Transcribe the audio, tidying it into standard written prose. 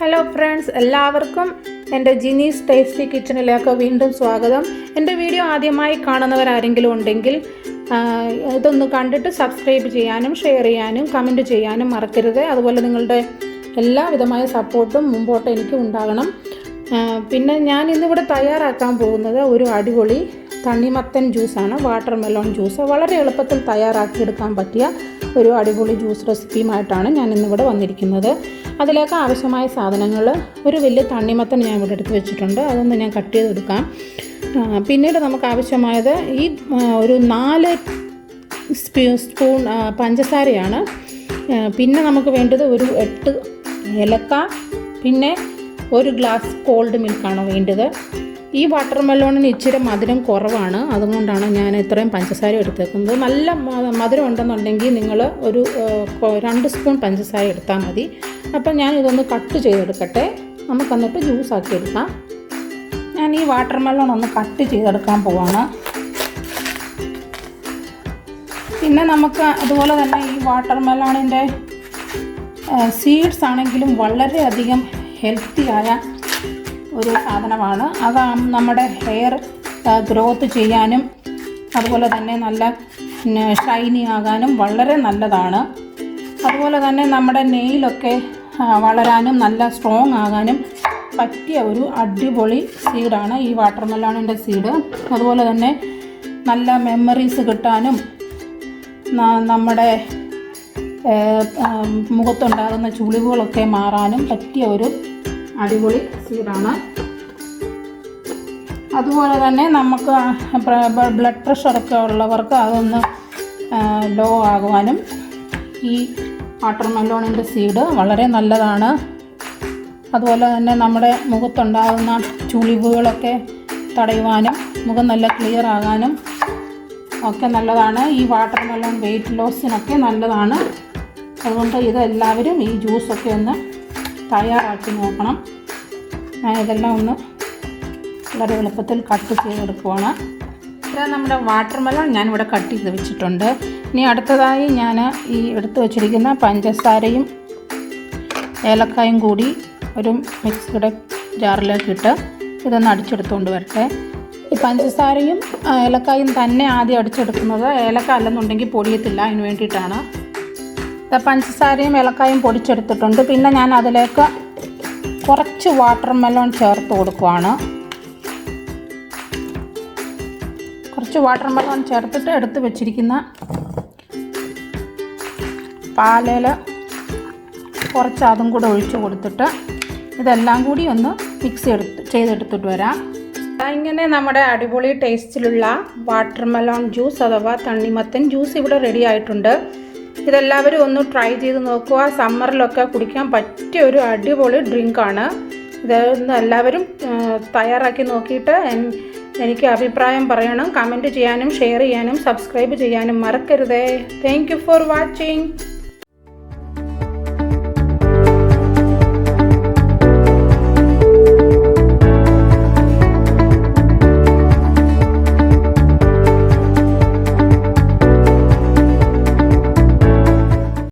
Hello friends, എല്ലാവർക്കും എൻ്റെ Jini's tasty കിച്ചണിലേക്ക് വീണ്ടും സ്വാഗതം. എൻ്റെ വീഡിയോ ആദ്യമായി കാണുന്നവരാരെങ്കിലും ഉണ്ടെങ്കിൽ ഇതൊന്ന് കണ്ടിട്ട് സബ്സ്ക്രൈബ് ചെയ്യാനും ഷെയർ ചെയ്യാനും കമൻറ്റ് ചെയ്യാനും മറക്കരുത്. അതുപോലെ നിങ്ങളുടെ എല്ലാവിധമായ സപ്പോർട്ടും മുമ്പോട്ട് എനിക്ക് ഉണ്ടാകണം. പിന്നെ ഞാൻ ഇന്നിവിടെ തയ്യാറാക്കാൻ പോകുന്നത് ഒരു അടിപൊളി തണ്ണിമത്തൻ ജ്യൂസാണ്, വാട്ടർ മെലോൺ ജ്യൂസ്. വളരെ എളുപ്പത്തിൽ തയ്യാറാക്കിയെടുക്കാൻ പറ്റിയ ഒരു അടിപൊളി ജ്യൂസ് റെസിപ്പിയുമായിട്ടാണ് ഞാൻ ഇന്നിവിടെ വന്നിരിക്കുന്നത്. അതിലേക്ക് ആവശ്യമായ സാധനങ്ങൾ, ഒരു വലിയ തണ്ണിമത്തൻ ഞാൻ ഇവിടെ എടുത്ത് വെച്ചിട്ടുണ്ട്, അതൊന്ന് ഞാൻ കട്ട് ചെയ്തെടുക്കാം. പിന്നീട് നമുക്ക് ആവശ്യമായത് ഈ ഒരു 4 സ്പൂൺ പഞ്ചസാരയാണ്. പിന്നെ നമുക്ക് വേണ്ടത് ഒരു 8 ഏലക്ക, പിന്നെ 1 ഗ്ലാസ് കോൾഡ് മിൽക്കാണ് വേണ്ടത്. ഈ വാട്ടർ മെലോണിന് ഇച്ചിരി മധുരം കുറവാണ്, അതുകൊണ്ടാണ് ഞാൻ ഇത്രയും പഞ്ചസാര എടുത്തേക്കുന്നത്. നല്ല മധുരം ഉണ്ടെന്നുണ്ടെങ്കിൽ നിങ്ങൾ ഒരു 2 സ്പൂൺ പഞ്ചസാര എടുത്താൽ മതി. അപ്പം ഞാൻ ഇതൊന്ന് കട്ട് ചെയ്തെടുക്കട്ടെ, നമുക്ക് എന്നിട്ട് ജ്യൂസ് ആക്കി എടുക്കാം. ഞാൻ ഈ വാട്ടർ മെലോൺ ഒന്ന് കട്ട് ചെയ്തെടുക്കാൻ പോവാണ്. പിന്നെ നമുക്ക് അതുപോലെ തന്നെ ഈ വാട്ടർ മെലോണിൻ്റെ സീഡ്സ് ആണെങ്കിലും വളരെയധികം ഹെൽത്തിയായ ഒരു സാധനമാണ്. അത് നമ്മുടെ ഹെയർ ഗ്രോത്ത് ചെയ്യാനും അതുപോലെ തന്നെ നല്ല ഷൈനി ആകാനും വളരെ നല്ലതാണ്. അതുപോലെ തന്നെ നമ്മുടെ നെയിലൊക്കെ വളരാനും നല്ല സ്ട്രോങ് ആകാനും പറ്റിയ ഒരു അടിപൊളി സീഡാണ് ഈ വാട്ടർ മെലോണിൻ്റെ സീഡ്. അതുപോലെ തന്നെ നല്ല മെമ്മറീസ് കിട്ടാനും നമ്മുടെ മുഖത്തുണ്ടാകുന്ന ചുളിവുകളൊക്കെ മാറാനും പറ്റിയ ഒരു അടിപൊളി സീഡാണ്. അതുപോലെ തന്നെ നമുക്ക് ബ്ലഡ് പ്രഷറൊക്കെ ഉള്ളവർക്ക് അതൊന്ന് ലോ ആകുവാനും ഈ വാട്ടർ മെലോണിൻ്റെ സീഡ് വളരെ നല്ലതാണ്. അതുപോലെ തന്നെ നമ്മുടെ മുഖത്തുണ്ടാകുന്ന ചുളിവുകളൊക്കെ തടയുവാനും മുഖം നല്ല ക്ലിയർ ആകാനും ഒക്കെ നല്ലതാണ്. ഈ വാട്ടർ മെലോൺ വെയിറ്റ് ലോസിനൊക്കെ നല്ലതാണ്. അതുകൊണ്ട് ഇതെല്ലാവരും ഈ ജ്യൂസൊക്കെ ഒന്ന് തയ്യാറാക്കി നോക്കണം. ഞാൻ ഇതെല്ലാം ഒന്ന് വളരെ എളുപ്പത്തിൽ കട്ട് ചെയ്തെടുക്കുവാണ്. ഇത് നമ്മുടെ വാട്ടർ മെലോൺ ഞാനിവിടെ കട്ട് ചെയ്ത് വെച്ചിട്ടുണ്ട്. ഇനി അടുത്തതായി ഞാൻ ഈ എടുത്ത് വെച്ചിരിക്കുന്ന പഞ്ചസാരയും ഏലക്കായും കൂടി ഒരു മിക്സിയുടെ ജാറിലേക്ക് ഇട്ട് ഇതൊന്ന് അടിച്ചെടുത്തുകൊണ്ട് വരട്ടെ. ഈ പഞ്ചസാരയും ഏലക്കായും തന്നെ ആദ്യം അടിച്ചെടുക്കുന്നത്, ഏലക്ക അല്ലെന്നുണ്ടെങ്കിൽ പൊടിയത്തില്ല, അതിന് വേണ്ടിയിട്ടാണ്. പഞ്ചസാരയും ഏലക്കായും പൊടിച്ചെടുത്തിട്ടുണ്ട്. പിന്നെ ഞാൻ അതിലേക്ക് കുറച്ച് വാട്ടർ മെലോൺ ചേർത്ത് കൊടുക്കുവാണ്. കുറച്ച് വാട്ടർ മെലോൺ ചേർത്തിട്ട് എടുത്ത് വെച്ചിരിക്കുന്ന പാലിൽ കുറച്ച് അതും കൂടെ ഒഴിച്ച് കൊടുത്തിട്ട് ഇതെല്ലാം കൂടി ഒന്ന് മിക്സ് ചെയ്തെടുത്തിട്ട് വരാം. ഇങ്ങനെ നമ്മുടെ അടിപൊളി ടേസ്റ്റിലുള്ള വാട്ടർ മെലോൺ ജ്യൂസ് അഥവാ തണ്ണിമത്തൻ ജ്യൂസ് ഇവിടെ റെഡി ആയിട്ടുണ്ട്. ഇതെല്ലാവരും ഒന്ന് ട്രൈ ചെയ്ത് നോക്കുക. സമ്മറിലൊക്കെ കുടിക്കാൻ പറ്റിയ ഒരു അടിപൊളി ഡ്രിങ്കാണ്. ഇതൊന്ന് എല്ലാവരും തയ്യാറാക്കി നോക്കിയിട്ട് എനിക്ക് അഭിപ്രായം പറയണം. കമൻറ്റ് ചെയ്യാനും ഷെയർ ചെയ്യാനും സബ്സ്ക്രൈബ് ചെയ്യാനും മറക്കരുതേ. Thank you for watching.